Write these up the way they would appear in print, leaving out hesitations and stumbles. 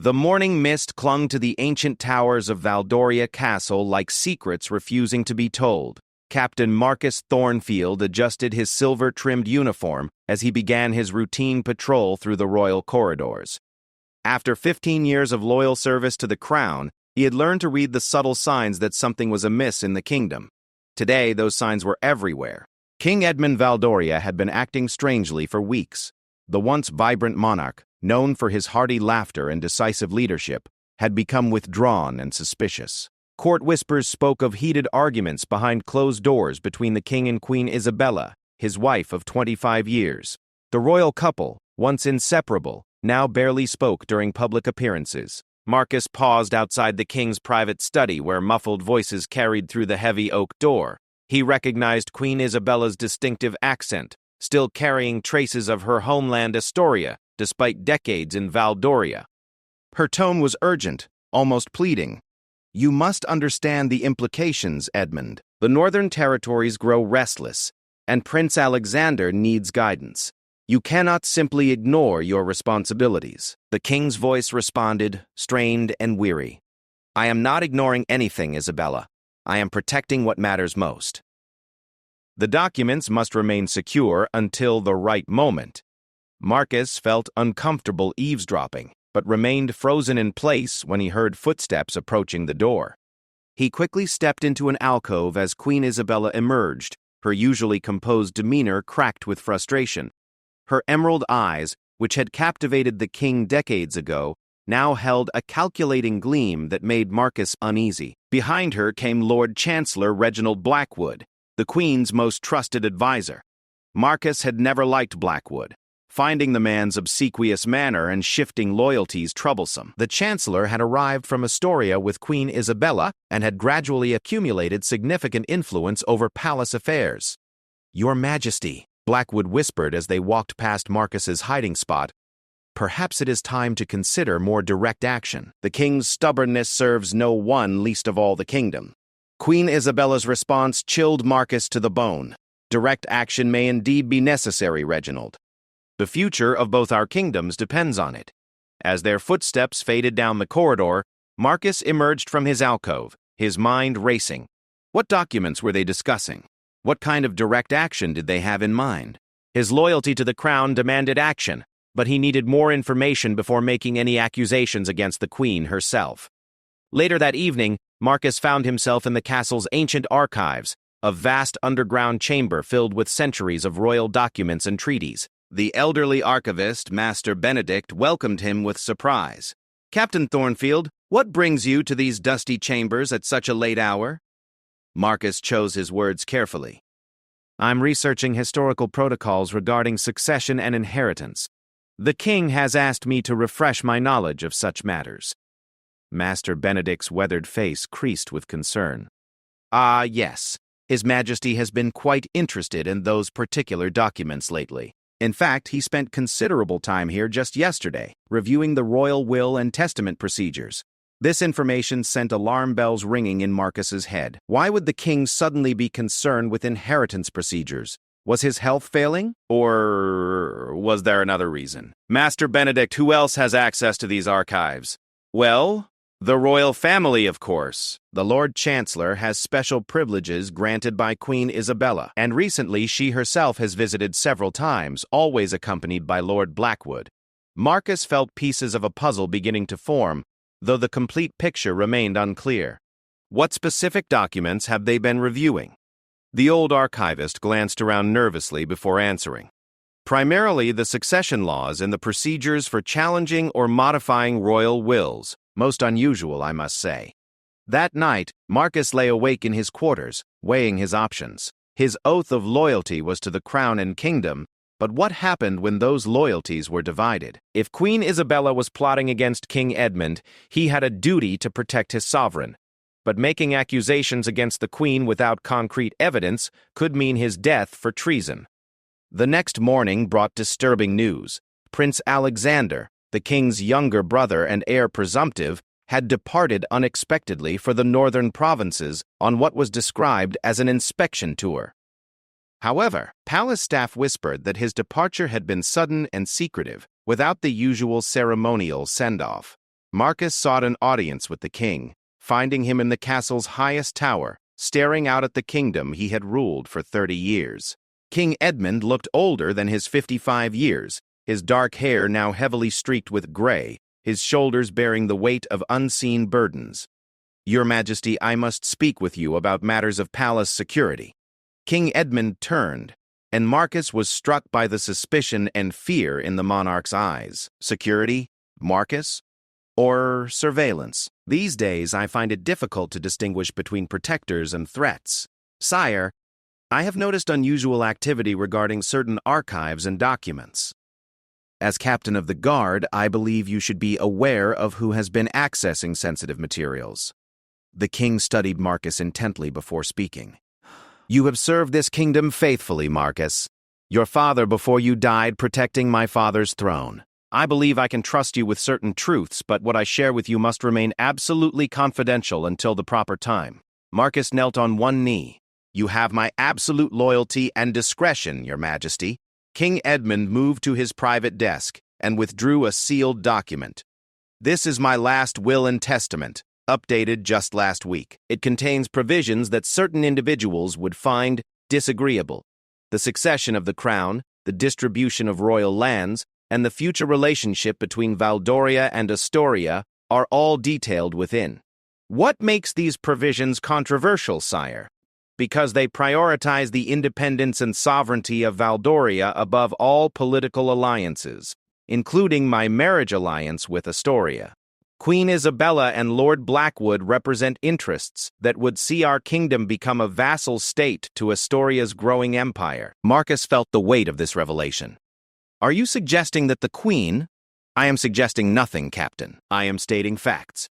The morning mist clung to the ancient towers of Valdoria Castle like secrets refusing to be told. Captain Marcus Thornfield adjusted his silver-trimmed uniform as he began his routine patrol through the royal corridors. After 15 years of loyal service to the crown, he had learned to read the subtle signs that something was amiss in the kingdom. Today, those signs were everywhere. King Edmund Valdoria had been acting strangely for weeks. The once vibrant monarch, known for his hearty laughter and decisive leadership, had become withdrawn and suspicious. Court whispers spoke of heated arguments behind closed doors between the king and Queen Isabella, his wife of 25 years. The royal couple, once inseparable, now barely spoke during public appearances. Marcus paused outside the king's private study where muffled voices carried through the heavy oak door. He recognized Queen Isabella's distinctive accent, still carrying traces of her homeland Astoria, despite decades in Valdoria. Her tone was urgent, almost pleading. "You must understand the implications, Edmund. The northern territories grow restless, and Prince Alexander needs guidance. You cannot simply ignore your responsibilities." The king's voice responded, strained and weary. "I am not ignoring anything, Isabella. I am protecting what matters most." The documents must remain secure until the right moment. Marcus felt uncomfortable eavesdropping, but remained frozen in place when he heard footsteps approaching the door. He quickly stepped into an alcove as Queen Isabella emerged, her usually composed demeanor cracked with frustration. Her emerald eyes, which had captivated the king decades ago, now held a calculating gleam that made Marcus uneasy. Behind her came Lord Chancellor Reginald Blackwood, the Queen's most trusted advisor. Marcus had never liked Blackwood, finding the man's obsequious manner and shifting loyalties troublesome. The Chancellor had arrived from Astoria with Queen Isabella and had gradually accumulated significant influence over palace affairs. "Your Majesty," Blackwood whispered as they walked past Marcus's hiding spot, "perhaps it is time to consider more direct action. The king's stubbornness serves no one, least of all the kingdom." Queen Isabella's response chilled Marcus to the bone. "Direct action may indeed be necessary, Reginald. The future of both our kingdoms depends on it." As their footsteps faded down the corridor, Marcus emerged from his alcove, his mind racing. What documents were they discussing? What kind of direct action did they have in mind? His loyalty to the crown demanded action, but he needed more information before making any accusations against the Queen herself. Later that evening, Marcus found himself in the castle's ancient archives, a vast underground chamber filled with centuries of royal documents and treaties. The elderly archivist, Master Benedict, welcomed him with surprise. "Captain Thornfield, what brings you to these dusty chambers at such a late hour?" Marcus chose his words carefully. "I'm researching historical protocols regarding succession and inheritance. The king has asked me to refresh my knowledge of such matters." Master Benedict's weathered face creased with concern. "Ah, yes. His Majesty has been quite interested in those particular documents lately. In fact, he spent considerable time here just yesterday, reviewing the royal will and testament procedures." This information sent alarm bells ringing in Marcus's head. Why would the king suddenly be concerned with inheritance procedures? Was his health failing? Or was there another reason? "Master Benedict, who else has access to these archives?" "Well, the royal family, of course. The Lord Chancellor has special privileges granted by Queen Isabella, and recently she herself has visited several times, always accompanied by Lord Blackwood." Marcus felt pieces of a puzzle beginning to form, though the complete picture remained unclear. "What specific documents have they been reviewing?" The old archivist glanced around nervously before answering. "Primarily the succession laws and the procedures for challenging or modifying royal wills. Most unusual, I must say." That night, Marcus lay awake in his quarters, weighing his options. His oath of loyalty was to the crown and kingdom, but what happened when those loyalties were divided? If Queen Isabella was plotting against King Edmund, he had a duty to protect his sovereign. But making accusations against the Queen without concrete evidence could mean his death for treason. The next morning brought disturbing news. Prince Alexander, the king's younger brother and heir presumptive, had departed unexpectedly for the northern provinces on what was described as an inspection tour. However, palace staff whispered that his departure had been sudden and secretive, without the usual ceremonial send-off. Marcus sought an audience with the king, finding him in the castle's highest tower, staring out at the kingdom he had ruled for 30 years. King Edmund looked older than his 55 years, his dark hair now heavily streaked with gray, his shoulders bearing the weight of unseen burdens. "Your Majesty, I must speak with you about matters of palace security." King Edmund turned, and Marcus was struck by the suspicion and fear in the monarch's eyes. Security? Marcus? Or surveillance? These days, I find it difficult to distinguish between protectors and threats. Sire, I have noticed unusual activity regarding certain archives and documents. As captain of the guard, I believe you should be aware of who has been accessing sensitive materials. The king studied Marcus intently before speaking. "You have served this kingdom faithfully, Marcus. Your father before you died protecting my father's throne. I believe I can trust you with certain truths, but what I share with you must remain absolutely confidential until the proper time." Marcus knelt on one knee. "You have my absolute loyalty and discretion, Your Majesty." King Edmund moved to his private desk and withdrew a sealed document. "This is my last will and testament, updated just last week. It contains provisions that certain individuals would find disagreeable. The succession of the crown, the distribution of royal lands, and the future relationship between Valdoria and Astoria are all detailed within." "What makes these provisions controversial, sire?" "Because they prioritize the independence and sovereignty of Valdoria above all political alliances, including my marriage alliance with Astoria. Queen Isabella and Lord Blackwood represent interests that would see our kingdom become a vassal state to Astoria's growing empire." Marcus felt the weight of this revelation. "Are you suggesting that the Queen—" "I am suggesting nothing, Captain. I am stating facts.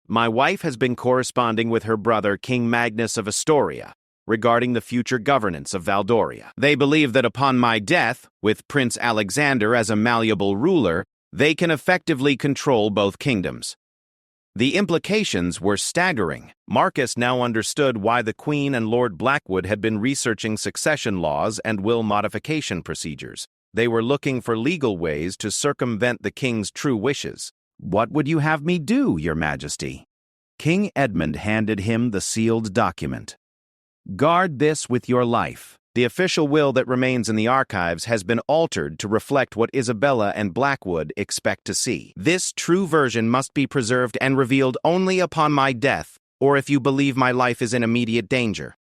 My wife has been corresponding with her brother, King Magnus of Astoria, regarding the future governance of Valdoria. They believe that upon my death, with Prince Alexander as a malleable ruler, they can effectively control both kingdoms." The implications were staggering. Marcus now understood why the Queen and Lord Blackwood had been researching succession laws and will modification procedures. They were looking for legal ways to circumvent the king's true wishes. "What would you have me do, Your Majesty?" King Edmund handed him the sealed document. "Guard this with your life. The official will that remains in the archives has been altered to reflect what Isabella and Blackwood expect to see. This true version must be preserved and revealed only upon my death, or if you believe my life is in immediate danger."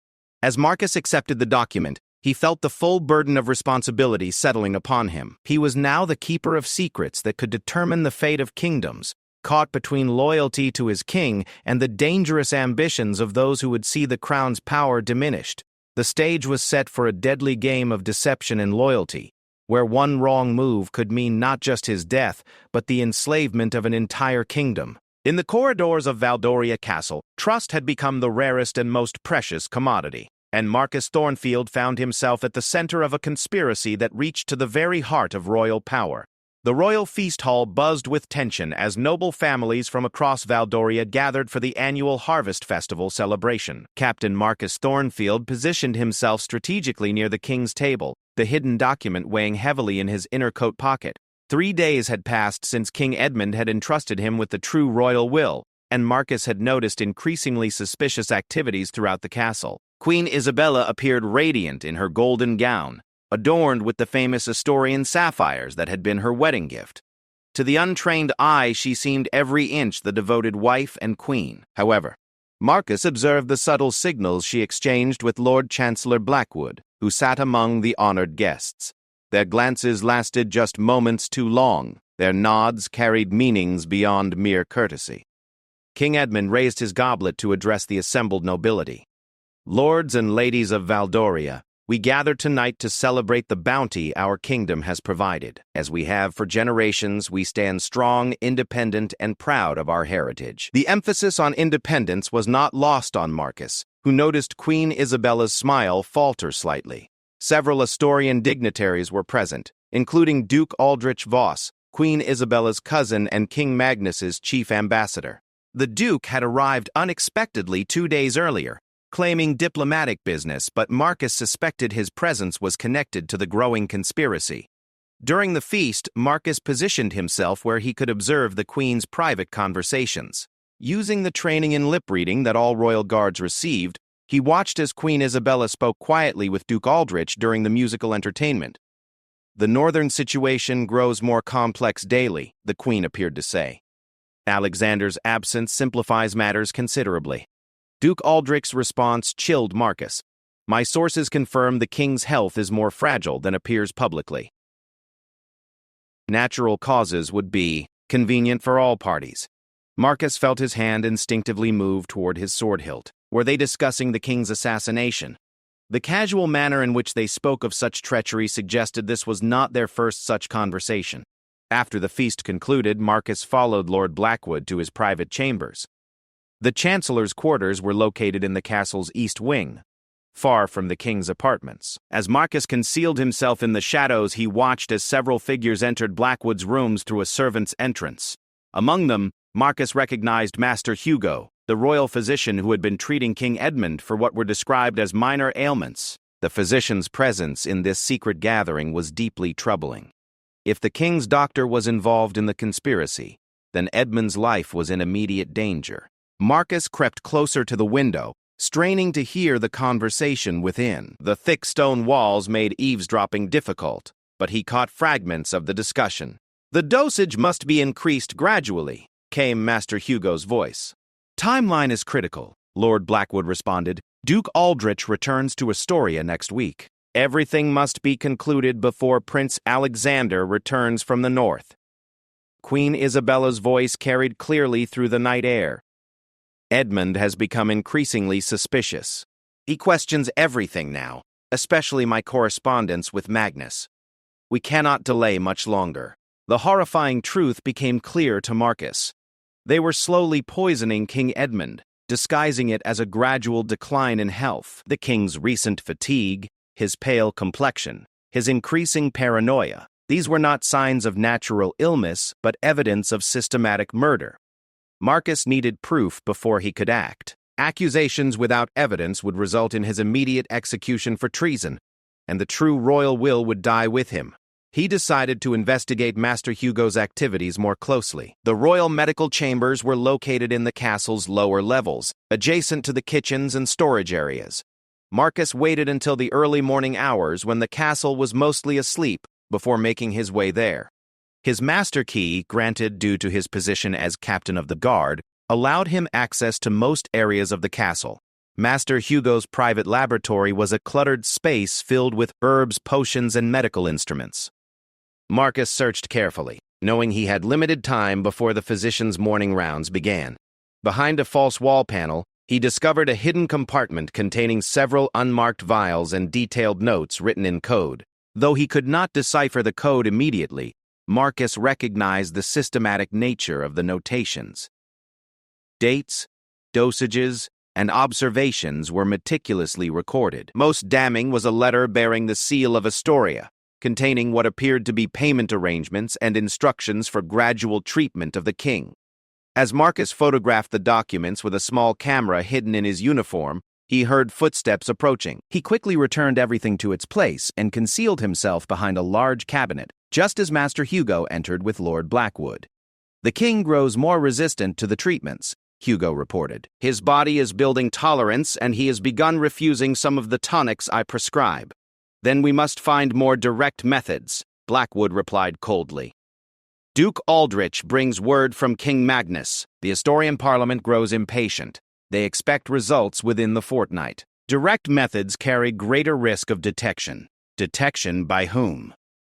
As Marcus accepted the document, he felt the full burden of responsibility settling upon him. He was now the keeper of secrets that could determine the fate of kingdoms, caught between loyalty to his king and the dangerous ambitions of those who would see the crown's power diminished. The stage was set for a deadly game of deception and loyalty, where one wrong move could mean not just his death, but the enslavement of an entire kingdom. In the corridors of Valdoria Castle, trust had become the rarest and most precious commodity, and Marcus Thornfield found himself at the center of a conspiracy that reached to the very heart of royal power. The royal feast hall buzzed with tension as noble families from across Valdoria gathered for the annual Harvest Festival celebration. Captain Marcus Thornfield positioned himself strategically near the king's table, the hidden document weighing heavily in his inner coat pocket. 3 days had passed since King Edmund had entrusted him with the true royal will, and Marcus had noticed increasingly suspicious activities throughout the castle. Queen Isabella appeared radiant in her golden gown, adorned with the famous Astorian sapphires that had been her wedding gift. To the untrained eye, she seemed every inch the devoted wife and queen. However, Marcus observed the subtle signals she exchanged with Lord Chancellor Blackwood, who sat among the honored guests. Their glances lasted just moments too long. Their nods carried meanings beyond mere courtesy. King Edmund raised his goblet to address the assembled nobility. "Lords and ladies of Valdoria, we gather tonight to celebrate the bounty our kingdom has provided. As we have for generations, we stand strong, independent, and proud of our heritage." The emphasis on independence was not lost on Marcus, who noticed Queen Isabella's smile falter slightly. Several Astorian dignitaries were present, including Duke Aldrich Voss, Queen Isabella's cousin and King Magnus's chief ambassador. The Duke had arrived unexpectedly 2 days earlier, claiming diplomatic business, but Marcus suspected his presence was connected to the growing conspiracy. During the feast, Marcus positioned himself where he could observe the Queen's private conversations. Using the training in lip-reading that all royal guards received, he watched as Queen Isabella spoke quietly with Duke Aldrich during the musical entertainment. "The northern situation grows more complex daily," the Queen appeared to say. Alexander's absence simplifies matters considerably. Duke Aldrich's response chilled Marcus. "My sources confirm the king's health is more fragile than appears publicly." Natural causes would be convenient for all parties. Marcus felt his hand instinctively move toward his sword hilt. Were they discussing the king's assassination? The casual manner in which they spoke of such treachery suggested this was not their first such conversation. After the feast concluded, Marcus followed Lord Blackwood to his private chambers. The Chancellor's quarters were located in the castle's east wing, far from the king's apartments. As Marcus concealed himself in the shadows, he watched as several figures entered Blackwood's rooms through a servant's entrance. Among them, Marcus recognized Master Hugo, the royal physician who had been treating King Edmund for what were described as minor ailments. The physician's presence in this secret gathering was deeply troubling. If the king's doctor was involved in the conspiracy, then Edmund's life was in immediate danger. Marcus crept closer to the window, straining to hear the conversation within. The thick stone walls made eavesdropping difficult, but he caught fragments of the discussion. "The dosage must be increased gradually," came Master Hugo's voice. "Timeline is critical," Lord Blackwood responded. "Duke Aldrich returns to Astoria next week. Everything must be concluded before Prince Alexander returns from the north." Queen Isabella's voice carried clearly through the night air. "Edmund has become increasingly suspicious. He questions everything now, especially my correspondence with Magnus. We cannot delay much longer." The horrifying truth became clear to Marcus. They were slowly poisoning King Edmund, disguising it as a gradual decline in health. The king's recent fatigue, his pale complexion, his increasing paranoia, these were not signs of natural illness, but evidence of systematic murder. Marcus needed proof before he could act. Accusations without evidence would result in his immediate execution for treason, and the true royal will would die with him. He decided to investigate Master Hugo's activities more closely. The royal medical chambers were located in the castle's lower levels, adjacent to the kitchens and storage areas. Marcus waited until the early morning hours when the castle was mostly asleep before making his way there. His master key, granted due to his position as captain of the guard, allowed him access to most areas of the castle. Master Hugo's private laboratory was a cluttered space filled with herbs, potions, and medical instruments. Marcus searched carefully, knowing he had limited time before the physician's morning rounds began. Behind a false wall panel, he discovered a hidden compartment containing several unmarked vials and detailed notes written in code. Though he could not decipher the code immediately, Marcus recognized the systematic nature of the notations. Dates, dosages, and observations were meticulously recorded. Most damning was a letter bearing the seal of Astoria, containing what appeared to be payment arrangements and instructions for gradual treatment of the king. As Marcus photographed the documents with a small camera hidden in his uniform, he heard footsteps approaching. He quickly returned everything to its place and concealed himself behind a large cabinet, just as Master Hugo entered with Lord Blackwood. "The king grows more resistant to the treatments," Hugo reported. "His body is building tolerance, and he has begun refusing some of the tonics I prescribe." "Then we must find more direct methods," Blackwood replied coldly. "Duke Aldrich brings word from King Magnus. The Astorian Parliament grows impatient. They expect results within the fortnight. Direct methods carry greater risk of detection. Detection by whom?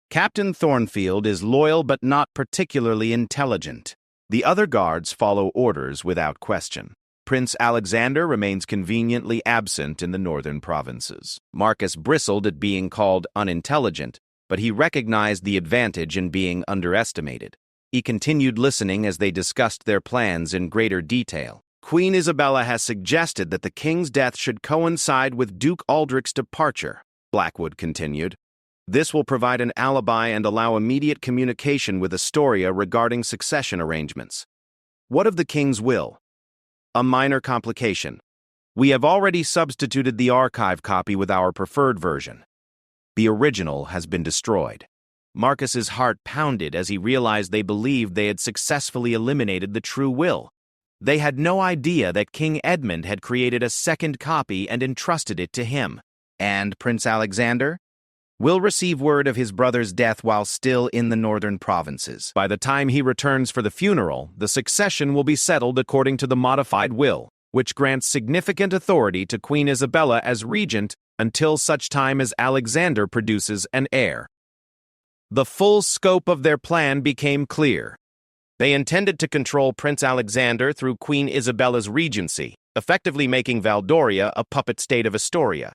Captain Thornfield is loyal but not particularly intelligent. The other guards follow orders without question. Prince Alexander remains conveniently absent in the northern provinces." Marcus bristled at being called unintelligent, but he recognized the advantage in being underestimated. He continued listening as they discussed their plans in greater detail. "Queen Isabella has suggested that the king's death should coincide with Duke Aldrich's departure," Blackwood continued. "This will provide an alibi and allow immediate communication with Astoria regarding succession arrangements." "What of the king's will?" "A minor complication. We have already substituted the archive copy with our preferred version. The original has been destroyed." Marcus's heart pounded as he realized they believed they had successfully eliminated the true will. They had no idea that King Edmund had created a second copy and entrusted it to him. And Prince Alexander will receive word of his brother's death while still in the northern provinces. By the time he returns for the funeral, the succession will be settled according to the modified will, which grants significant authority to Queen Isabella as regent until such time as Alexander produces an heir. The full scope of their plan became clear. They intended to control Prince Alexander through Queen Isabella's regency, effectively making Valdoria a puppet state of Astoria.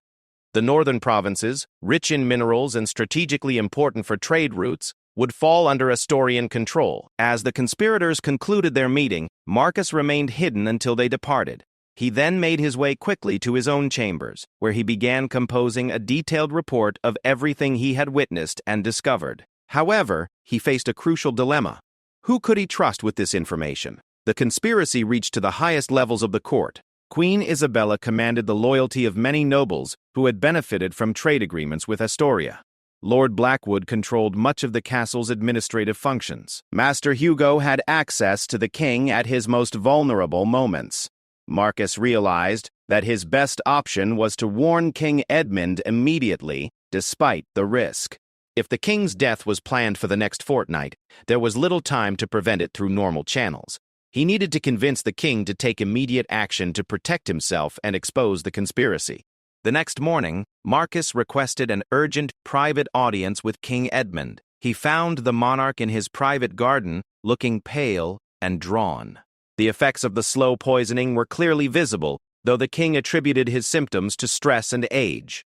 The northern provinces, rich in minerals and strategically important for trade routes, would fall under Astorian control. As the conspirators concluded their meeting, Marcus remained hidden until they departed. He then made his way quickly to his own chambers, where he began composing a detailed report of everything he had witnessed and discovered. However, he faced a crucial dilemma. Who could he trust with this information? The conspiracy reached to the highest levels of the court. Queen Isabella commanded the loyalty of many nobles who had benefited from trade agreements with Astoria. Lord Blackwood controlled much of the castle's administrative functions. Master Hugo had access to the king at his most vulnerable moments. Marcus realized that his best option was to warn King Edmund immediately, despite the risk. If the king's death was planned for the next fortnight, there was little time to prevent it through normal channels. He needed to convince the king to take immediate action to protect himself and expose the conspiracy. The next morning, Marcus requested an urgent private audience with King Edmund. He found the monarch in his private garden, looking pale and drawn. The effects of the slow poisoning were clearly visible, though the king attributed his symptoms to stress and age.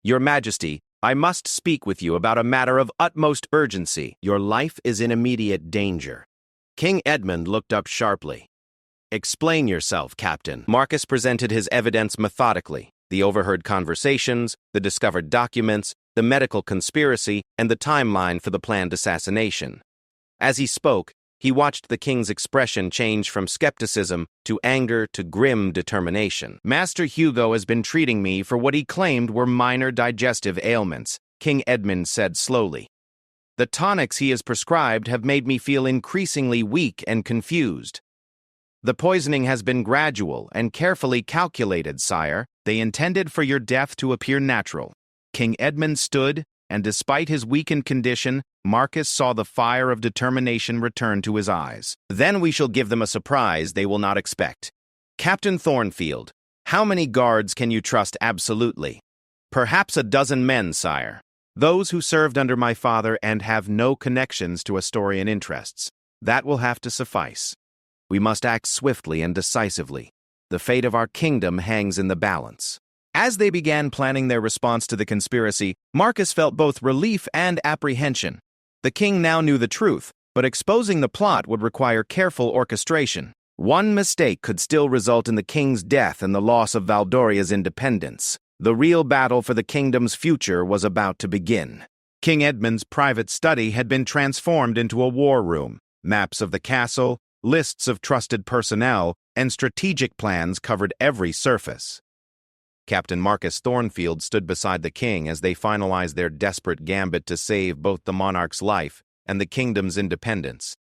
"Your Majesty, I must speak with you about a matter of utmost urgency. Your life is in immediate danger." King Edmund looked up sharply. "Explain yourself, Captain." Marcus presented his evidence methodically: the overheard conversations, the discovered documents, the medical conspiracy, and the timeline for the planned assassination. As he spoke, he watched the king's expression change from skepticism to anger to grim determination. "Master Hugo has been treating me for what he claimed were minor digestive ailments," King Edmund said slowly. "The tonics he has prescribed have made me feel increasingly weak and confused. The poisoning has been gradual and carefully calculated, sire. They intended for your death to appear natural." King Edmund stood, and despite his weakened condition, Marcus saw the fire of determination return to his eyes. "Then we shall give them a surprise they will not expect. Captain Thornfield, how many guards can you trust absolutely?" "Perhaps a dozen men, sire. Those who served under my father and have no connections to Astorian interests. That will have to suffice. We must act swiftly and decisively. The fate of our kingdom hangs in the balance." As they began planning their response to the conspiracy, Marcus felt both relief and apprehension. The king now knew the truth, but exposing the plot would require careful orchestration. One mistake could still result in the king's death and the loss of Valdoria's independence. The real battle for the kingdom's future was about to begin. King Edmund's private study had been transformed into a war room. Maps of the castle, lists of trusted personnel, and strategic plans covered every surface. Captain Marcus Thornfield stood beside the king as they finalized their desperate gambit to save both the monarch's life and the kingdom's independence.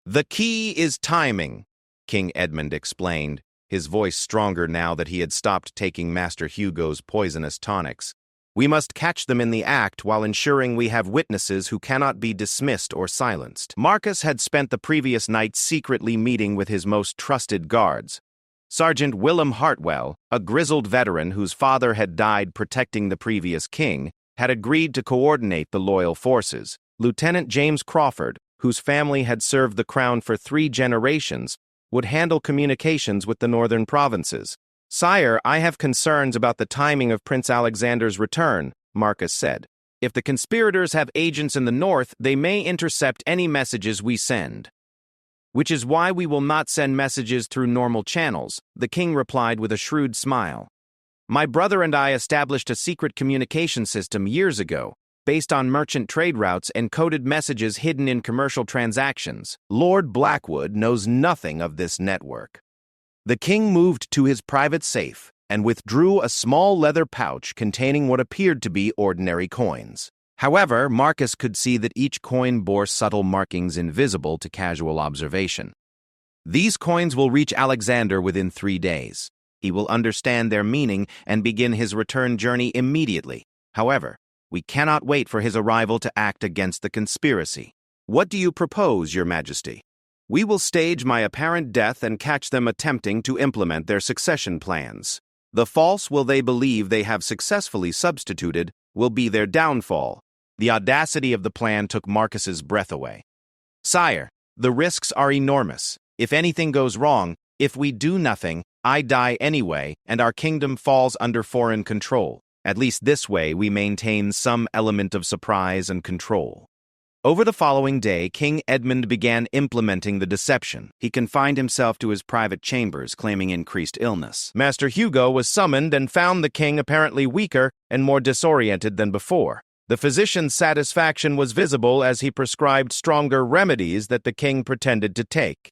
"The key is timing," King Edmund explained, his voice stronger now that he had stopped taking Master Hugo's poisonous tonics. "We must catch them in the act while ensuring we have witnesses who cannot be dismissed or silenced." Marcus had spent the previous night secretly meeting with his most trusted guards. Sergeant Willem Hartwell, a grizzled veteran whose father had died protecting the previous king, had agreed to coordinate the loyal forces. Lieutenant James Crawford, whose family had served the crown for 3 generations, would handle communications with the northern provinces. "Sire, I have concerns about the timing of Prince Alexander's return," Marcus said. "If the conspirators have agents in the north, they may intercept any messages we send. Which is why we will not send messages through normal channels," the king replied with a shrewd smile. "My brother and I established a secret communication system years ago, based on merchant trade routes and coded messages hidden in commercial transactions. Lord Blackwood knows nothing of this network." The king moved to his private safe and withdrew a small leather pouch containing what appeared to be ordinary coins. However, Marcus could see that each coin bore subtle markings invisible to casual observation. These coins will reach Alexander within 3 days. He will understand their meaning and begin his return journey immediately. However, we cannot wait for his arrival to act against the conspiracy. What do you propose, Your Majesty? We will stage my apparent death and catch them attempting to implement their succession plans. The false will they believe they have successfully substituted will be their downfall. The audacity of the plan took Marcus's breath away. Sire, the risks are enormous. If anything goes wrong, if we do nothing, I die anyway, and our kingdom falls under foreign control. At least this way we maintain some element of surprise and control. Over the following day, King Edmund began implementing the deception. He confined himself to his private chambers, claiming increased illness. Master Hugo was summoned and found the king apparently weaker and more disoriented than before. The physician's satisfaction was visible as he prescribed stronger remedies that the king pretended to take.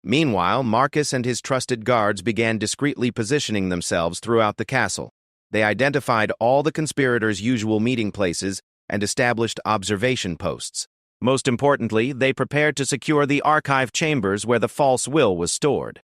Meanwhile, Marcus and his trusted guards began discreetly positioning themselves throughout the castle. They identified all the conspirators' usual meeting places and established observation posts. Most importantly, they prepared to secure the archive chambers where the false will was stored.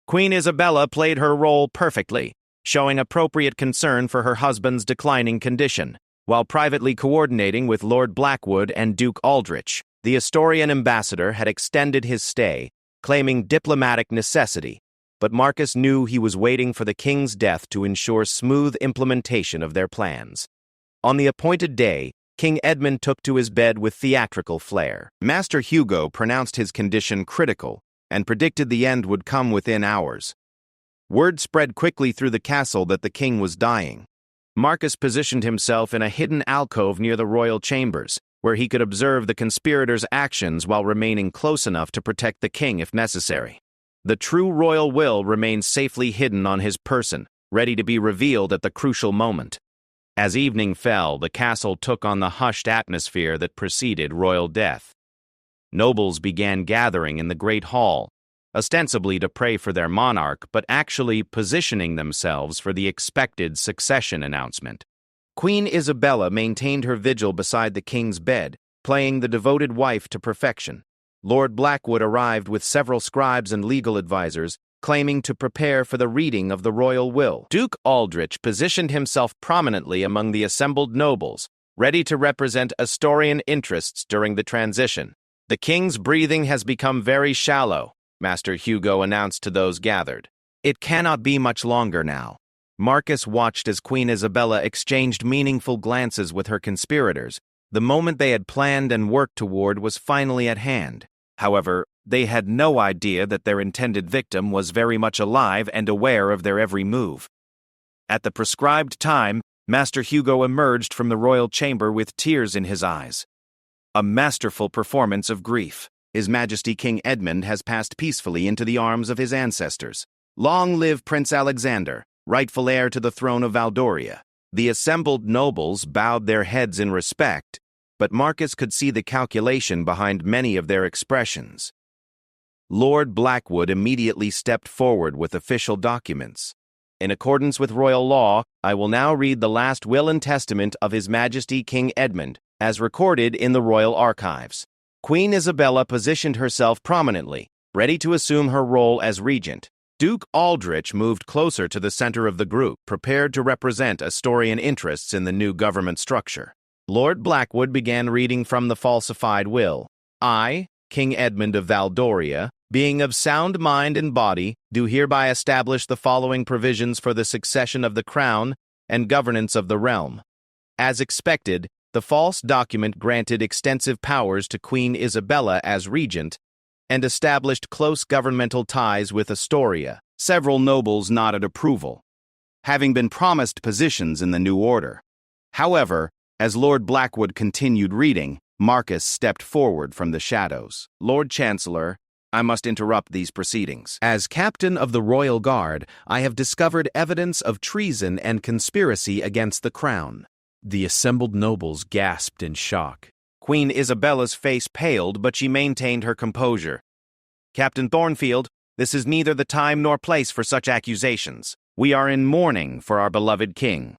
Queen Isabella played her role perfectly, showing appropriate concern for her husband's declining condition, while privately coordinating with Lord Blackwood and Duke Aldrich. The Astorian ambassador had extended his stay, claiming diplomatic necessity, but Marcus knew he was waiting for the king's death to ensure smooth implementation of their plans. On the appointed day, King Edmund took to his bed with theatrical flair. Master Hugo pronounced his condition critical and predicted the end would come within hours. Word spread quickly through the castle that the king was dying. Marcus positioned himself in a hidden alcove near the royal chambers, where he could observe the conspirators' actions while remaining close enough to protect the king if necessary. The true royal will remained safely hidden on his person, ready to be revealed at the crucial moment. As evening fell, the castle took on the hushed atmosphere that preceded royal death. Nobles began gathering in the great hall, ostensibly to pray for their monarch, but actually positioning themselves for the expected succession announcement. Queen Isabella maintained her vigil beside the king's bed, playing the devoted wife to perfection. Lord Blackwood arrived with several scribes and legal advisors, claiming to prepare for the reading of the royal will. Duke Aldrich positioned himself prominently among the assembled nobles, ready to represent Astorian interests during the transition. The king's breathing has become very shallow, Master Hugo announced to those gathered. It cannot be much longer now. Marcus watched as Queen Isabella exchanged meaningful glances with her conspirators. The moment they had planned and worked toward was finally at hand. However, they had no idea that their intended victim was very much alive and aware of their every move. At the prescribed time, Master Hugo emerged from the royal chamber with tears in his eyes. A masterful performance of grief. His Majesty King Edmund has passed peacefully into the arms of his ancestors. Long live Prince Alexander, rightful heir to the throne of Valdoria. The assembled nobles bowed their heads in respect, but Marcus could see the calculation behind many of their expressions. Lord Blackwood immediately stepped forward with official documents. In accordance with royal law, I will now read the last will and testament of His Majesty King Edmund, as recorded in the royal archives. Queen Isabella positioned herself prominently, ready to assume her role as regent. Duke Aldrich moved closer to the center of the group, prepared to represent Astorian interests in the new government structure. Lord Blackwood began reading from the falsified will. I, King Edmund of Valdoria, being of sound mind and body, do hereby establish the following provisions for the succession of the crown and governance of the realm. As expected, the false document granted extensive powers to Queen Isabella as regent and established close governmental ties with Astoria. Several nobles nodded approval, having been promised positions in the new order. However, as Lord Blackwood continued reading, Marcus stepped forward from the shadows. Lord Chancellor, I must interrupt these proceedings. As captain of the Royal Guard, I have discovered evidence of treason and conspiracy against the crown. The assembled nobles gasped in shock. Queen Isabella's face paled, but she maintained her composure. Captain Thornfield, this is neither the time nor place for such accusations. We are in mourning for our beloved king.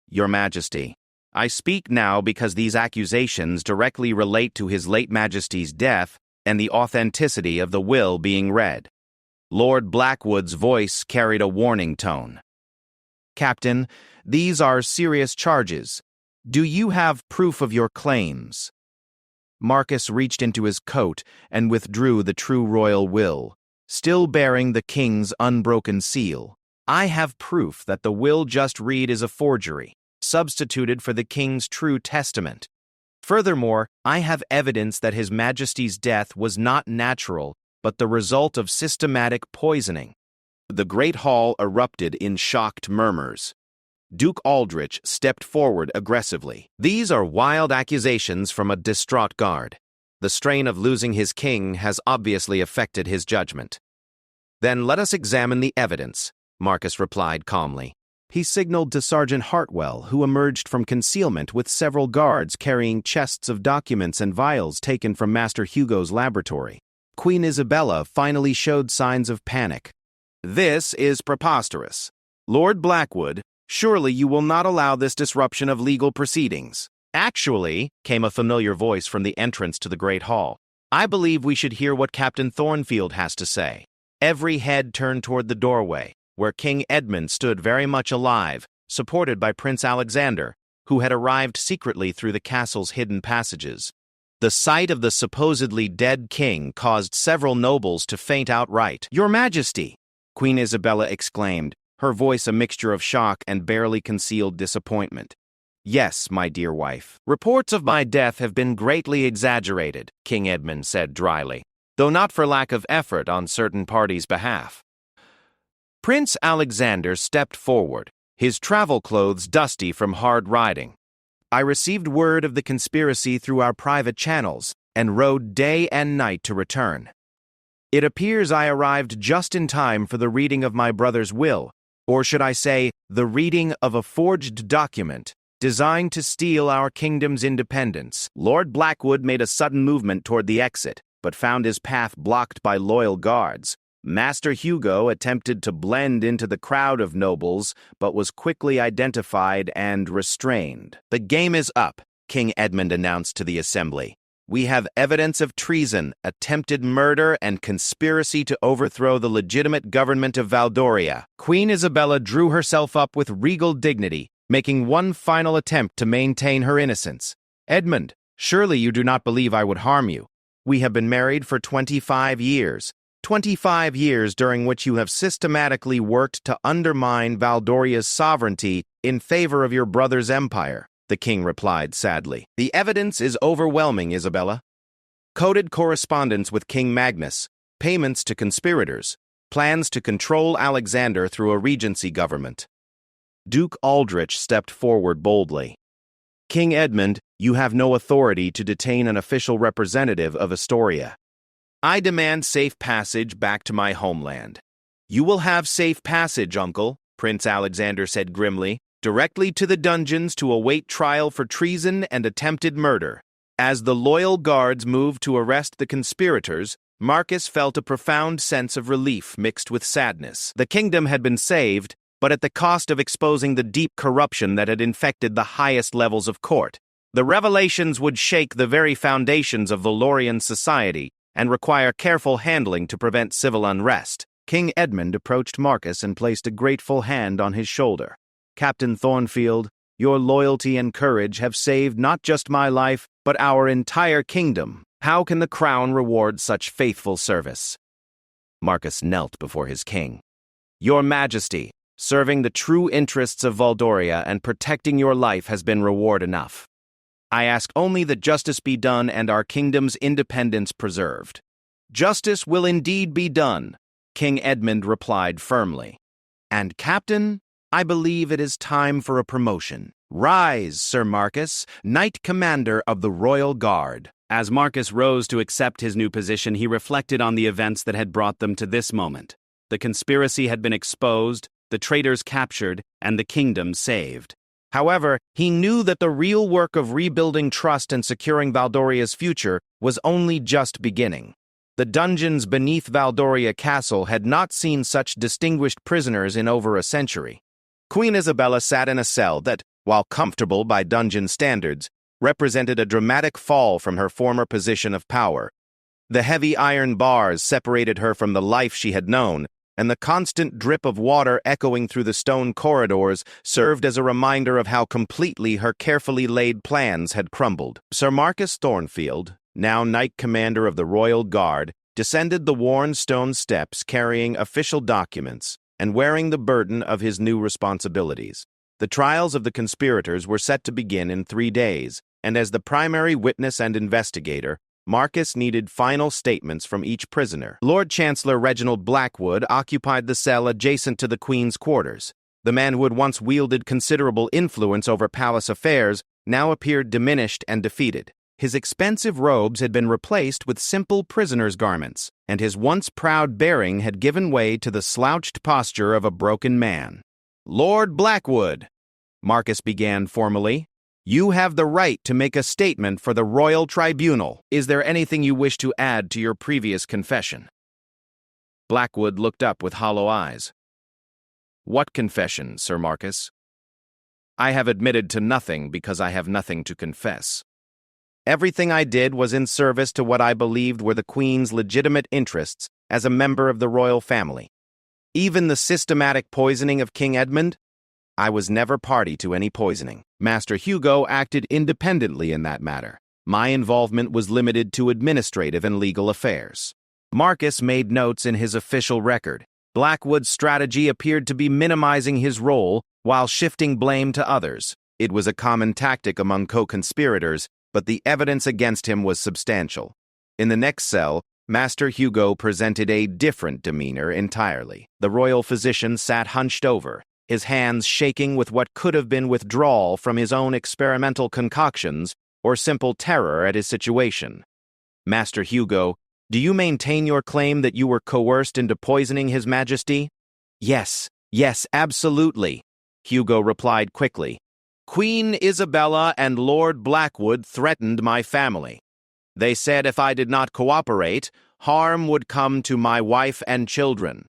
Your Majesty, I speak now because these accusations directly relate to His late Majesty's death and the authenticity of the will being read. Lord Blackwood's voice carried a warning tone. Captain, these are serious charges. Do you have proof of your claims? Marcus reached into his coat and withdrew the true royal will, still bearing the king's unbroken seal. I have proof that the will just read is a forgery, substituted for the king's true testament. Furthermore, I have evidence that His Majesty's death was not natural, but the result of systematic poisoning. The great hall erupted in shocked murmurs. Duke Aldrich stepped forward aggressively. These are wild accusations from a distraught guard. The strain of losing his king has obviously affected his judgment. Then let us examine the evidence, Marcus replied calmly. He signaled to Sergeant Hartwell, who emerged from concealment with several guards carrying chests of documents and vials taken from Master Hugo's laboratory. Queen Isabella finally showed signs of panic. This is preposterous. Lord Blackwood, surely you will not allow this disruption of legal proceedings. Actually, came a familiar voice from the entrance to the Great Hall. I believe we should hear what Captain Thornfield has to say. Every head turned toward the doorway, where King Edmund stood very much alive, supported by Prince Alexander, who had arrived secretly through the castle's hidden passages. The sight of the supposedly dead king caused several nobles to faint outright. Your Majesty! Queen Isabella exclaimed, her voice a mixture of shock and barely concealed disappointment. Yes, my dear wife. Reports of my death have been greatly exaggerated, King Edmund said dryly, though not for lack of effort on certain parties' behalf. Prince Alexander stepped forward, his travel clothes dusty from hard riding. I received word of the conspiracy through our private channels and rode day and night to return. It appears I arrived just in time for the reading of my brother's will, or should I say, the reading of a forged document designed to steal our kingdom's independence. Lord Blackwood made a sudden movement toward the exit, but found his path blocked by loyal guards. Master Hugo attempted to blend into the crowd of nobles, but was quickly identified and restrained. The game is up, King Edmund announced to the assembly. We have evidence of treason, attempted murder, and conspiracy to overthrow the legitimate government of Valdoria. Queen Isabella drew herself up with regal dignity, making one final attempt to maintain her innocence. Edmund, surely you do not believe I would harm you. We have been married for 25 years. 25 years during which you have systematically worked to undermine Valdoria's sovereignty in favor of your brother's empire, the king replied sadly. The evidence is overwhelming, Isabella. Coded correspondence with King Magnus, payments to conspirators, plans to control Alexander through a regency government. Duke Aldrich stepped forward boldly. King Edmund, you have no authority to detain an official representative of Astoria. I demand safe passage back to my homeland. You will have safe passage, uncle, Prince Alexander said grimly, directly to the dungeons to await trial for treason and attempted murder. As the loyal guards moved to arrest the conspirators, Marcus felt a profound sense of relief mixed with sadness. The kingdom had been saved, but at the cost of exposing the deep corruption that had infected the highest levels of court. The revelations would shake the very foundations of Valdorian society and require careful handling to prevent civil unrest. King Edmund approached Marcus and placed a grateful hand on his shoulder. Captain Thornfield, your loyalty and courage have saved not just my life, but our entire kingdom. How can the crown reward such faithful service? Marcus knelt before his king. Your Majesty, serving the true interests of Valdoria and protecting your life has been reward enough. I ask only that justice be done and our kingdom's independence preserved. Justice will indeed be done, King Edmund replied firmly. And Captain, I believe it is time for a promotion. Rise, Sir Marcus, Knight Commander of the Royal Guard. As Marcus rose to accept his new position, he reflected on the events that had brought them to this moment. The conspiracy had been exposed, the traitors captured, and the kingdom saved. However, he knew that the real work of rebuilding trust and securing Valdoria's future was only just beginning. The dungeons beneath Valdoria Castle had not seen such distinguished prisoners in over a century. Queen Isabella sat in a cell that, while comfortable by dungeon standards, represented a dramatic fall from her former position of power. The heavy iron bars separated her from the life she had known, and the constant drip of water echoing through the stone corridors served as a reminder of how completely her carefully laid plans had crumbled. Sir Marcus Thornfield, now Knight Commander of the Royal Guard, descended the worn stone steps carrying official documents and wearing the burden of his new responsibilities. The trials of the conspirators were set to begin in 3 days, and as the primary witness and investigator, Marcus needed final statements from each prisoner. Lord Chancellor Reginald Blackwood occupied the cell adjacent to the Queen's quarters. The man who had once wielded considerable influence over palace affairs now appeared diminished and defeated. His expensive robes had been replaced with simple prisoner's garments, and his once proud bearing had given way to the slouched posture of a broken man. "Lord Blackwood," Marcus began formally, "you have the right to make a statement for the Royal Tribunal. Is there anything you wish to add to your previous confession?" Blackwood looked up with hollow eyes. "What confession, Sir Marcus?" "I have admitted to nothing because I have nothing to confess. Everything I did was in service to what I believed were the Queen's legitimate interests as a member of the royal family. Even the systematic poisoning of King Edmund? I was never party to any poisoning. Master Hugo acted independently in that matter. My involvement was limited to administrative and legal affairs." Marcus made notes in his official record. Blackwood's strategy appeared to be minimizing his role while shifting blame to others. It was a common tactic among co-conspirators, but the evidence against him was substantial. In the next cell, Master Hugo presented a different demeanor entirely. The royal physician sat hunched over, his hands shaking with what could have been withdrawal from his own experimental concoctions or simple terror at his situation. "Master Hugo, do you maintain your claim that you were coerced into poisoning His Majesty?" Yes, absolutely," Hugo replied quickly. "Queen Isabella and Lord Blackwood threatened my family. They said if I did not cooperate, harm would come to my wife and children.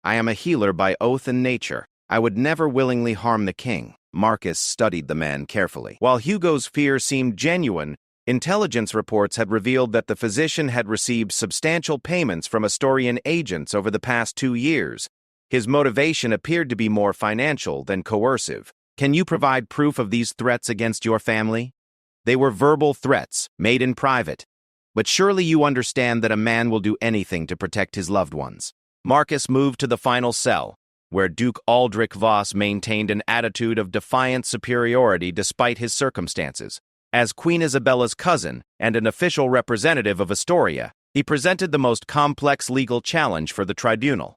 I am a healer by oath and nature. I would never willingly harm the king." Marcus studied the man carefully. While Hugo's fear seemed genuine, intelligence reports had revealed that the physician had received substantial payments from Astorian agents over the past 2 years. His motivation appeared to be more financial than coercive. "Can you provide proof of these threats against your family?" "They were verbal threats, made in private. But surely you understand that a man will do anything to protect his loved ones." Marcus moved to the final cell, where Duke Aldrich Voss maintained an attitude of defiant superiority despite his circumstances. As Queen Isabella's cousin and an official representative of Astoria, he presented the most complex legal challenge for the tribunal.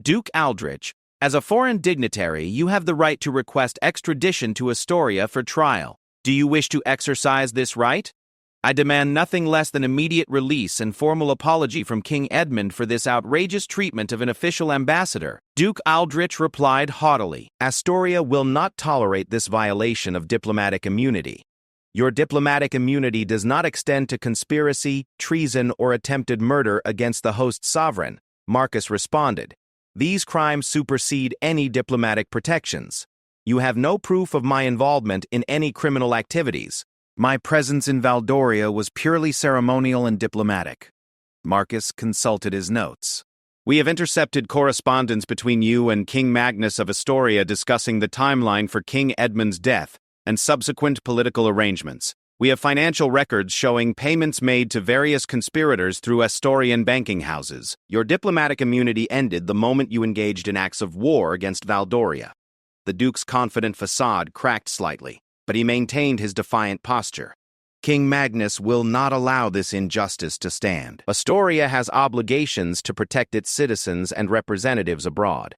"Duke Aldrich, as a foreign dignitary, you have the right to request extradition to Astoria for trial. Do you wish to exercise this right? I demand nothing less than immediate release and formal apology from King Edmund for this outrageous treatment of an official ambassador." Duke Aldrich replied haughtily, "Astoria will not tolerate this violation of diplomatic immunity. Your diplomatic immunity does not extend to conspiracy, treason, or attempted murder against the host sovereign," Marcus responded. "These crimes supersede any diplomatic protections. You have no proof of my involvement in any criminal activities. My presence in Valdoria was purely ceremonial and diplomatic." Marcus consulted his notes. "We have intercepted correspondence between you and King Magnus of Astoria discussing the timeline for King Edmund's death and subsequent political arrangements. We have financial records showing payments made to various conspirators through Astorian banking houses. Your diplomatic immunity ended the moment you engaged in acts of war against Valdoria." The Duke's confident facade cracked slightly, but he maintained his defiant posture. "King Magnus will not allow this injustice to stand. Astoria has obligations to protect its citizens and representatives abroad."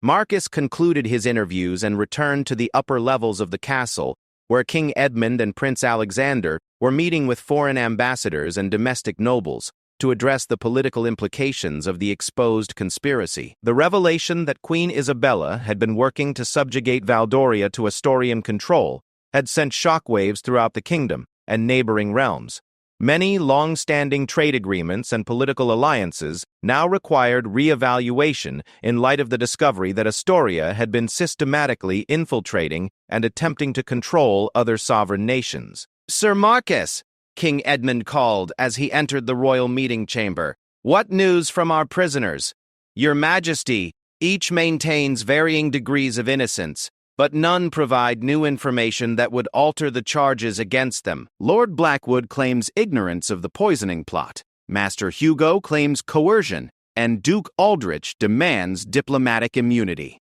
Marcus concluded his interviews and returned to the upper levels of the castle, where King Edmund and Prince Alexander were meeting with foreign ambassadors and domestic nobles to address the political implications of the exposed conspiracy. The revelation that Queen Isabella had been working to subjugate Valdoria to Astorian control had sent shockwaves throughout the kingdom and neighboring realms. Many long-standing trade agreements and political alliances now required re-evaluation in light of the discovery that Astoria had been systematically infiltrating and attempting to control other sovereign nations. "Sir Marcus," King Edmund called as he entered the royal meeting chamber, "what news from our prisoners? Your Majesty, each maintains varying degrees of innocence, but none provide new information that would alter the charges against them. Lord Blackwood claims ignorance of the poisoning plot. Master Hugo claims coercion, and Duke Aldrich demands diplomatic immunity."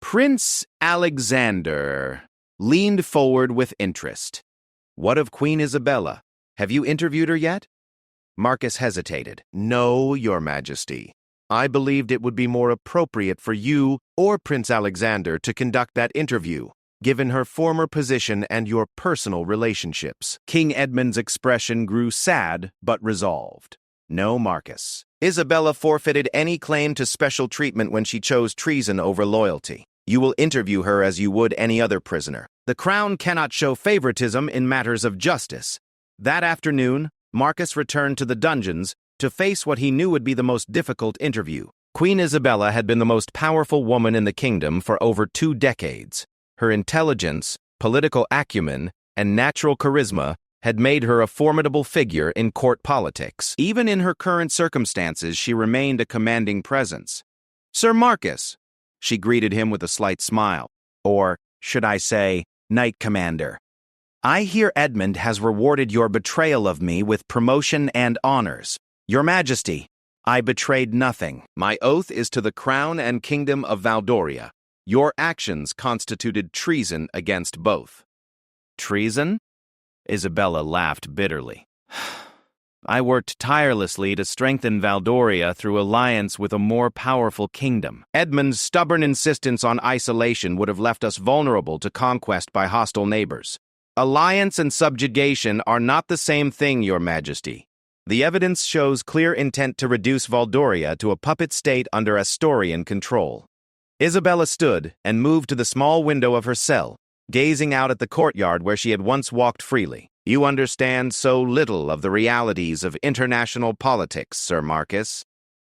Prince Alexander leaned forward with interest. "What of Queen Isabella? Have you interviewed her yet?" Marcus hesitated. "No, Your Majesty. I believed it would be more appropriate for you or Prince Alexander to conduct that interview, given her former position and your personal relationships." King Edmund's expression grew sad but resolved. "No, Marcus. Isabella forfeited any claim to special treatment when she chose treason over loyalty. You will interview her as you would any other prisoner. The crown cannot show favoritism in matters of justice." That afternoon, Marcus returned to the dungeons to face what he knew would be the most difficult interview. Queen Isabella had been the most powerful woman in the kingdom for over 2 decades. Her intelligence, political acumen, and natural charisma had made her a formidable figure in court politics. Even in her current circumstances, she remained a commanding presence. "Sir Marcus," she greeted him with a slight smile. Or, should I say, Knight Commander. "I hear Edmund has rewarded your betrayal of me with promotion and honors. Your Majesty, I betrayed nothing. My oath is to the crown and kingdom of Valdoria. Your actions constituted treason against both." "Treason?" Isabella laughed bitterly. "I worked tirelessly to strengthen Valdoria through alliance with a more powerful kingdom. Edmund's stubborn insistence on isolation would have left us vulnerable to conquest by hostile neighbors. Alliance and subjugation are not the same thing, Your Majesty. The evidence shows clear intent to reduce Valdoria to a puppet state under Astorian control." Isabella stood and moved to the small window of her cell, gazing out at the courtyard where she had once walked freely. "You understand so little of the realities of international politics, Sir Marcus.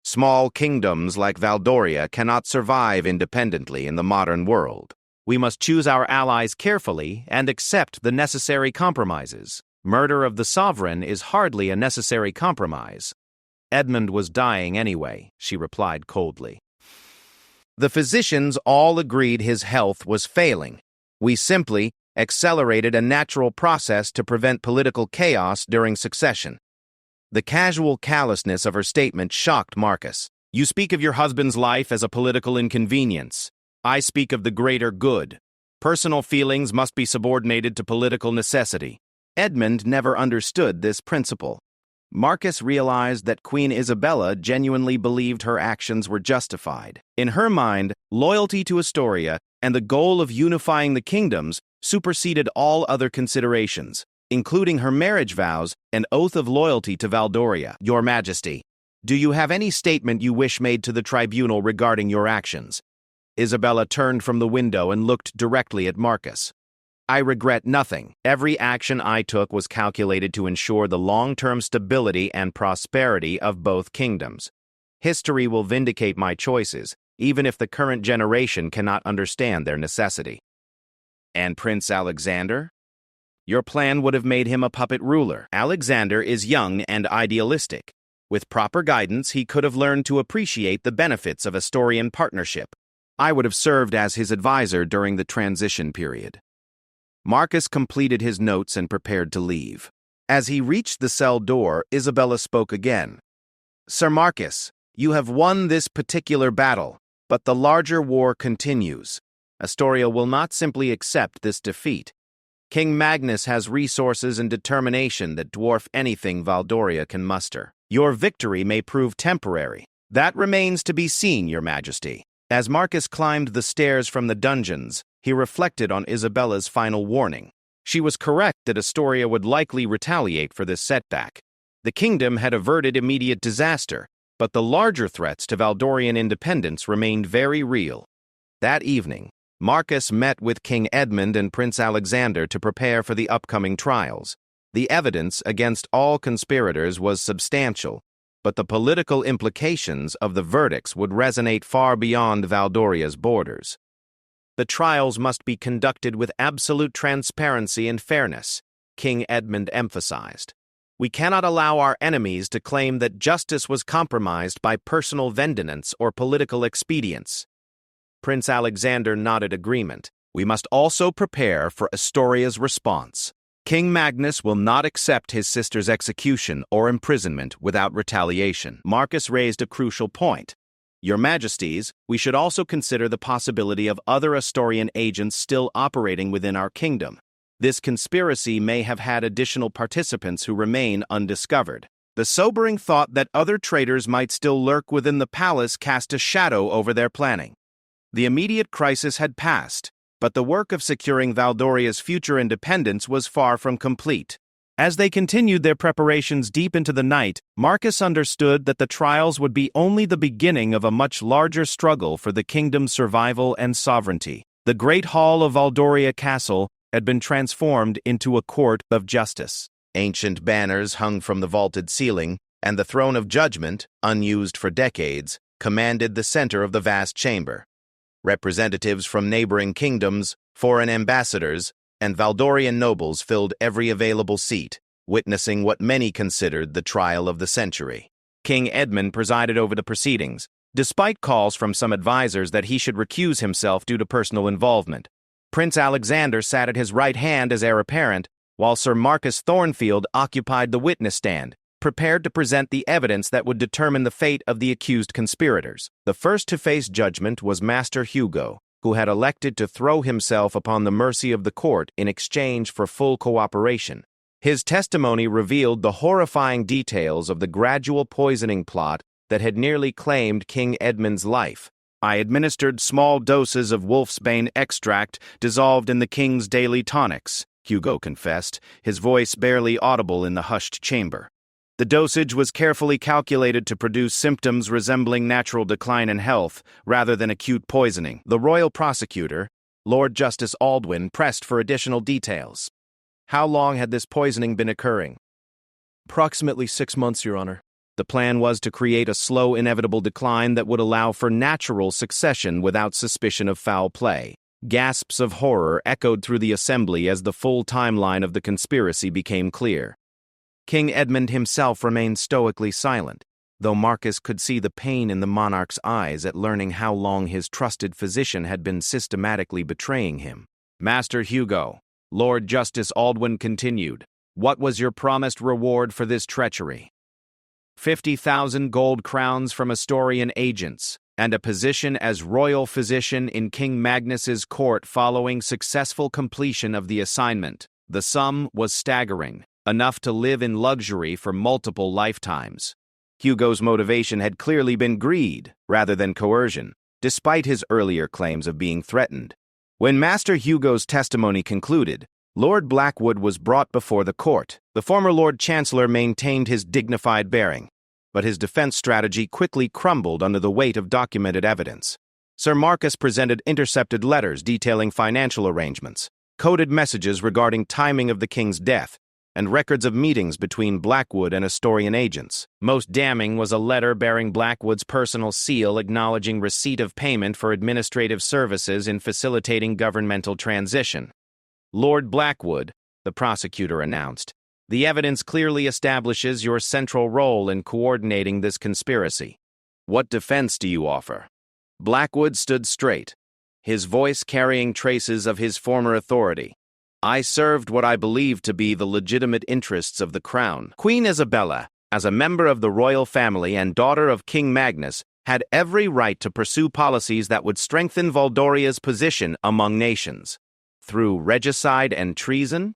Small kingdoms like Valdoria cannot survive independently in the modern world. We must choose our allies carefully and accept the necessary compromises. Murder of the sovereign is hardly a necessary compromise." "Edmund was dying anyway," she replied coldly. "The physicians all agreed his health was failing. We simply accelerated a natural process to prevent political chaos during succession." The casual callousness of her statement shocked Marcus. "You speak of your husband's life as a political inconvenience. I speak of the greater good. Personal feelings must be subordinated to political necessity." Edmund never understood this principle. Marcus realized that Queen Isabella genuinely believed her actions were justified. In her mind, loyalty to Astoria and the goal of unifying the kingdoms superseded all other considerations, including her marriage vows and oath of loyalty to Valdoria. "Your Majesty, do you have any statement you wish made to the tribunal regarding your actions?" Isabella turned from the window and looked directly at Marcus. "I regret nothing. Every action I took was calculated to ensure the long-term stability and prosperity of both kingdoms. History will vindicate my choices, even if the current generation cannot understand their necessity." "And Prince Alexander? Your plan would have made him a puppet ruler. Alexander is young and idealistic. With proper guidance, he could have learned to appreciate the benefits of Astorian partnership. I would have served as his advisor during the transition period." Marcus completed his notes and prepared to leave. As he reached the cell door, Isabella spoke again. "Sir Marcus, you have won this particular battle, but the larger war continues. Astoria will not simply accept this defeat. King Magnus has resources and determination that dwarf anything Valdoria can muster. Your victory may prove temporary. That remains to be seen, Your Majesty." As Marcus climbed the stairs from the dungeons, he reflected on Isabella's final warning. She was correct that Astoria would likely retaliate for this setback. The kingdom had averted immediate disaster, but the larger threats to Valdorian independence remained very real. That evening, Marcus met with King Edmund and Prince Alexander to prepare for the upcoming trials. The evidence against all conspirators was substantial, but the political implications of the verdicts would resonate far beyond Valdoria's borders. The trials must be conducted with absolute transparency and fairness, King Edmund emphasized. We cannot allow our enemies to claim that justice was compromised by personal vengeance or political expedients. Prince Alexander nodded agreement. We must also prepare for Astoria's response. King Magnus will not accept his sister's execution or imprisonment without retaliation. Marcus raised a crucial point. Your Majesties, we should also consider the possibility of other Astorian agents still operating within our kingdom. This conspiracy may have had additional participants who remain undiscovered. The sobering thought that other traitors might still lurk within the palace cast a shadow over their planning. The immediate crisis had passed, but the work of securing Valdoria's future independence was far from complete. As they continued their preparations deep into the night, Marcus understood that the trials would be only the beginning of a much larger struggle for the kingdom's survival and sovereignty. The great hall of Valdoria Castle had been transformed into a court of justice. Ancient banners hung from the vaulted ceiling, and the throne of judgment, unused for decades, commanded the center of the vast chamber. Representatives from neighboring kingdoms, foreign ambassadors, and Valdorian nobles filled every available seat, witnessing what many considered the trial of the century. King Edmund presided over the proceedings, despite calls from some advisors that he should recuse himself due to personal involvement. Prince Alexander sat at his right hand as heir apparent, while Sir Marcus Thornfield occupied the witness stand, prepared to present the evidence that would determine the fate of the accused conspirators. The first to face judgment was Master Hugo, who had elected to throw himself upon the mercy of the court in exchange for full cooperation. His testimony revealed the horrifying details of the gradual poisoning plot that had nearly claimed King Edmund's life. I administered small doses of wolfsbane extract dissolved in the king's daily tonics, Hugo confessed, his voice barely audible in the hushed chamber. The dosage was carefully calculated to produce symptoms resembling natural decline in health rather than acute poisoning. The royal prosecutor, Lord Justice Aldwin, pressed for additional details. How long had this poisoning been occurring? Approximately 6 months, Your Honor. The plan was to create a slow, inevitable decline that would allow for natural succession without suspicion of foul play. Gasps of horror echoed through the assembly as the full timeline of the conspiracy became clear. King Edmund himself remained stoically silent, though Marcus could see the pain in the monarch's eyes at learning how long his trusted physician had been systematically betraying him. Master Hugo, Lord Justice Aldwin continued, what was your promised reward for this treachery? 50,000 gold crowns from Astorian agents, and a position as royal physician in King Magnus's court following successful completion of the assignment. The sum was staggering, enough to live in luxury for multiple lifetimes. Hugo's motivation had clearly been greed, rather than coercion, despite his earlier claims of being threatened. When Master Hugo's testimony concluded, Lord Blackwood was brought before the court. The former Lord Chancellor maintained his dignified bearing, but his defense strategy quickly crumbled under the weight of documented evidence. Sir Marcus presented intercepted letters detailing financial arrangements, coded messages regarding timing of the king's death, and records of meetings between Blackwood and Astorian agents. Most damning was a letter bearing Blackwood's personal seal acknowledging receipt of payment for administrative services in facilitating governmental transition. Lord Blackwood, the prosecutor announced, the evidence clearly establishes your central role in coordinating this conspiracy. What defense do you offer? Blackwood stood straight, his voice carrying traces of his former authority. I served what I believed to be the legitimate interests of the crown. Queen Isabella, as a member of the royal family and daughter of King Magnus, had every right to pursue policies that would strengthen Valdoria's position among nations. Through regicide and treason?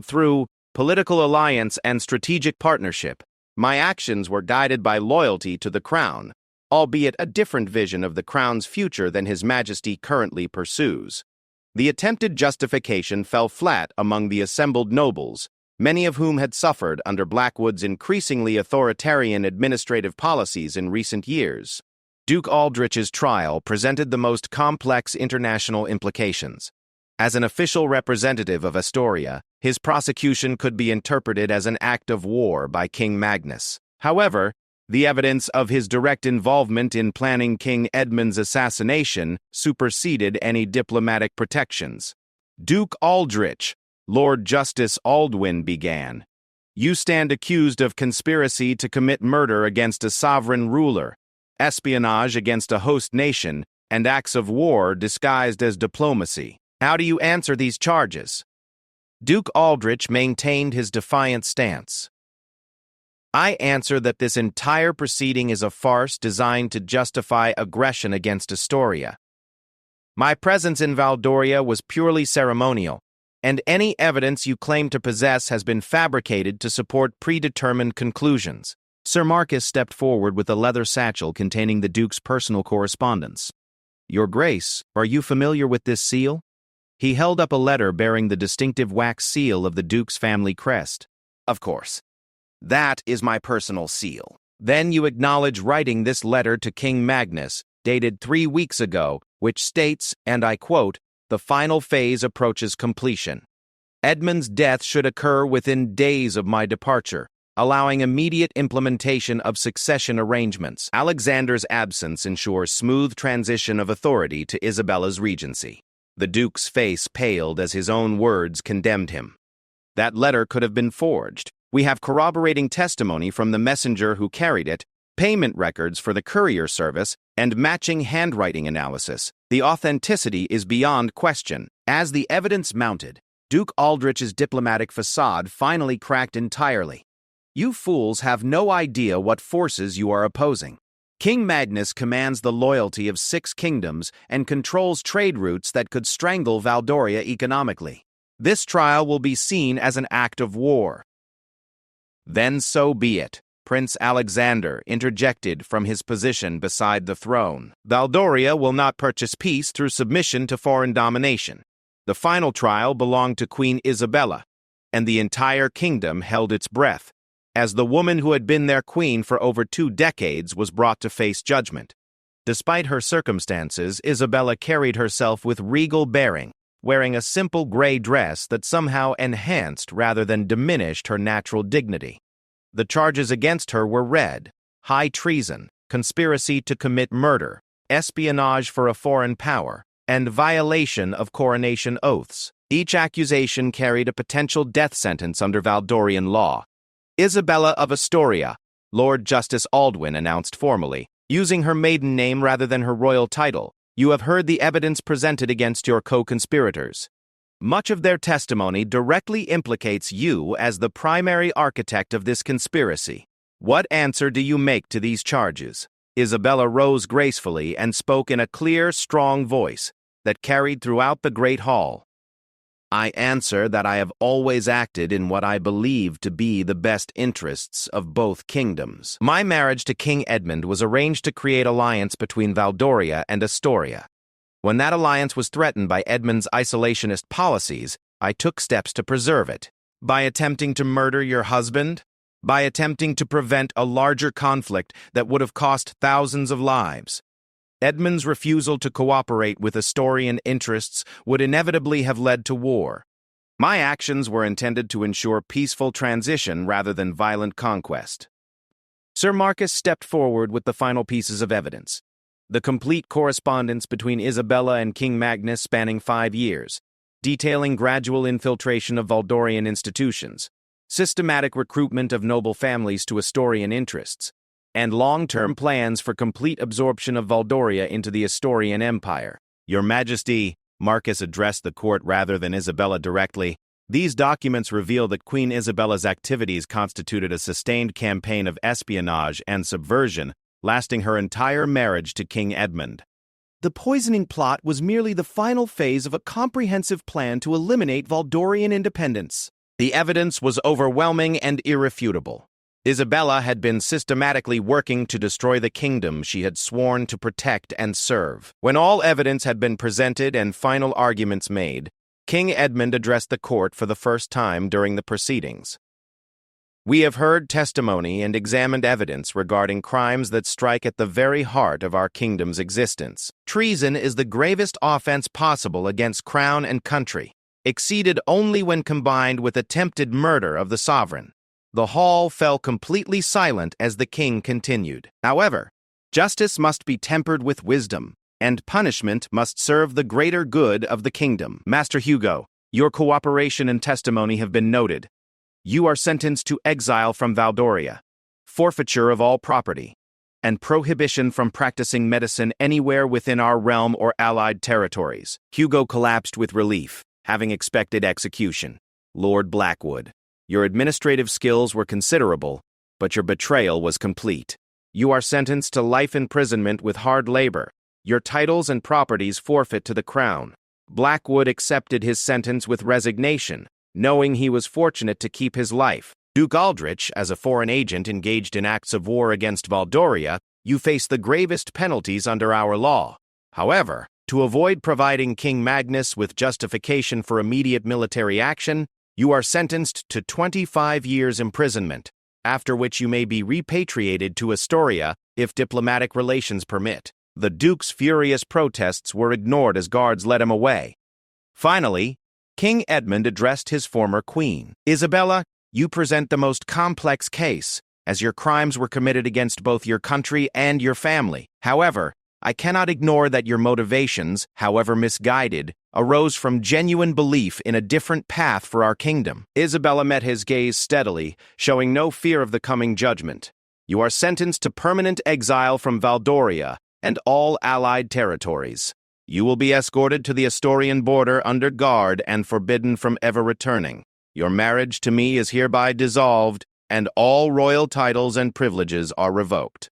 Through political alliance and strategic partnership, my actions were guided by loyalty to the crown, albeit a different vision of the crown's future than His Majesty currently pursues. The attempted justification fell flat among the assembled nobles, many of whom had suffered under Blackwood's increasingly authoritarian administrative policies in recent years. Duke Aldrich's trial presented the most complex international implications. As an official representative of Astoria, his prosecution could be interpreted as an act of war by King Magnus. However, the evidence of his direct involvement in planning King Edmund's assassination superseded any diplomatic protections. Duke Aldrich, Lord Justice Aldwin began. You stand accused of conspiracy to commit murder against a sovereign ruler, espionage against a host nation, and acts of war disguised as diplomacy. How do you answer these charges? Duke Aldrich maintained his defiant stance. I answer that this entire proceeding is a farce designed to justify aggression against Astoria. My presence in Valdoria was purely ceremonial, and any evidence you claim to possess has been fabricated to support predetermined conclusions. Sir Marcus stepped forward with a leather satchel containing the Duke's personal correspondence. Your Grace, are you familiar with this seal? He held up a letter bearing the distinctive wax seal of the Duke's family crest. Of course. That is my personal seal. Then you acknowledge writing this letter to King Magnus, dated 3 weeks ago, which states, and I quote, "The final phase approaches completion. Edmund's death should occur within days of my departure, allowing immediate implementation of succession arrangements. Alexander's absence ensures smooth transition of authority to Isabella's regency." The Duke's face paled as his own words condemned him. That letter could have been forged. We have corroborating testimony from the messenger who carried it, payment records for the courier service, and matching handwriting analysis. The authenticity is beyond question. As the evidence mounted, Duke Aldrich's diplomatic facade finally cracked entirely. You fools have no idea what forces you are opposing. King Magnus commands the loyalty of 6 kingdoms and controls trade routes that could strangle Valdoria economically. This trial will be seen as an act of war. Then so be it, Prince Alexander interjected from his position beside the throne. Valdoria will not purchase peace through submission to foreign domination. The final trial belonged to Queen Isabella, and the entire kingdom held its breath, as the woman who had been their queen for over 2 decades was brought to face judgment. Despite her circumstances, Isabella carried herself with regal bearing, wearing a simple gray dress that somehow enhanced rather than diminished her natural dignity. The charges against her were read: high treason, conspiracy to commit murder, espionage for a foreign power, and violation of coronation oaths. Each accusation carried a potential death sentence under Valdorian law. Isabella of Astoria, Lord Justice Aldwin announced formally, using her maiden name rather than her royal title. You have heard the evidence presented against your co-conspirators. Much of their testimony directly implicates you as the primary architect of this conspiracy. What answer do you make to these charges? Isabella rose gracefully and spoke in a clear, strong voice that carried throughout the great hall. I answer that I have always acted in what I believe to be the best interests of both kingdoms. My marriage to King Edmund was arranged to create alliance between Valdoria and Astoria. When that alliance was threatened by Edmund's isolationist policies, I took steps to preserve it. By attempting to murder your husband? By attempting to prevent a larger conflict that would have cost thousands of lives. Edmund's refusal to cooperate with Astorian interests would inevitably have led to war. My actions were intended to ensure peaceful transition rather than violent conquest. Sir Marcus stepped forward with the final pieces of evidence. The complete correspondence between Isabella and King Magnus spanning 5 years, detailing gradual infiltration of Valdorian institutions, systematic recruitment of noble families to Astorian interests, and long-term plans for complete absorption of Valdoria into the Astorian Empire. Your Majesty, Marcus addressed the court rather than Isabella directly. These documents reveal that Queen Isabella's activities constituted a sustained campaign of espionage and subversion, lasting her entire marriage to King Edmund. The poisoning plot was merely the final phase of a comprehensive plan to eliminate Valdorian independence. The evidence was overwhelming and irrefutable. Isabella had been systematically working to destroy the kingdom she had sworn to protect and serve. When all evidence had been presented and final arguments made, King Edmund addressed the court for the first time during the proceedings. We have heard testimony and examined evidence regarding crimes that strike at the very heart of our kingdom's existence. Treason is the gravest offense possible against crown and country, exceeded only when combined with attempted murder of the sovereign. The hall fell completely silent as the king continued. However, justice must be tempered with wisdom, and punishment must serve the greater good of the kingdom. Master Hugo, your cooperation and testimony have been noted. You are sentenced to exile from Valdoria, forfeiture of all property, and prohibition from practicing medicine anywhere within our realm or allied territories. Hugo collapsed with relief, having expected execution. Lord Blackwood, your administrative skills were considerable, but your betrayal was complete. You are sentenced to life imprisonment with hard labor. Your titles and properties forfeit to the crown. Blackwood accepted his sentence with resignation, knowing he was fortunate to keep his life. Duke Aldrich, as a foreign agent engaged in acts of war against Valdoria, you face the gravest penalties under our law. However, to avoid providing King Magnus with justification for immediate military action, you are sentenced to 25 years imprisonment, after which you may be repatriated to Astoria if diplomatic relations permit. The Duke's furious protests were ignored as guards led him away. Finally, King Edmund addressed his former queen. Isabella, you present the most complex case, as your crimes were committed against both your country and your family. However, I cannot ignore that your motivations, however misguided, arose from genuine belief in a different path for our kingdom. Isabella met his gaze steadily, showing no fear of the coming judgment. You are sentenced to permanent exile from Valdoria and all allied territories. You will be escorted to the Astorian border under guard and forbidden from ever returning. Your marriage to me is hereby dissolved, and all royal titles and privileges are revoked.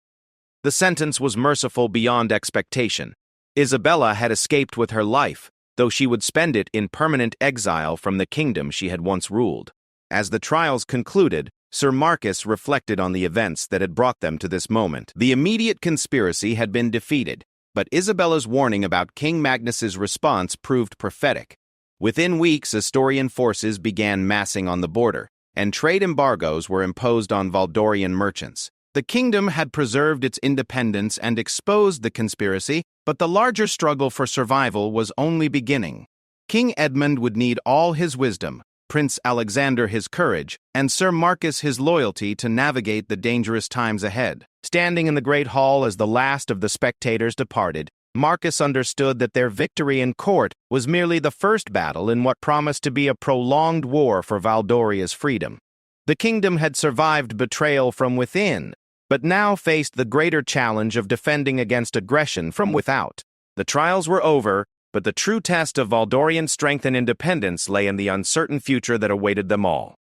The sentence was merciful beyond expectation. Isabella had escaped with her life, though she would spend it in permanent exile from the kingdom she had once ruled. As the trials concluded, Sir Marcus reflected on the events that had brought them to this moment. The immediate conspiracy had been defeated, but Isabella's warning about King Magnus's response proved prophetic. Within weeks, Astorian forces began massing on the border, and trade embargoes were imposed on Valdorian merchants. The kingdom had preserved its independence and exposed the conspiracy, but the larger struggle for survival was only beginning. King Edmund would need all his wisdom, Prince Alexander his courage, and Sir Marcus his loyalty to navigate the dangerous times ahead. Standing in the great hall as the last of the spectators departed, Marcus understood that their victory in court was merely the first battle in what promised to be a prolonged war for Valdoria's freedom. The kingdom had survived betrayal from within, but now faced the greater challenge of defending against aggression from without. The trials were over, but the true test of Valdorian strength and independence lay in the uncertain future that awaited them all.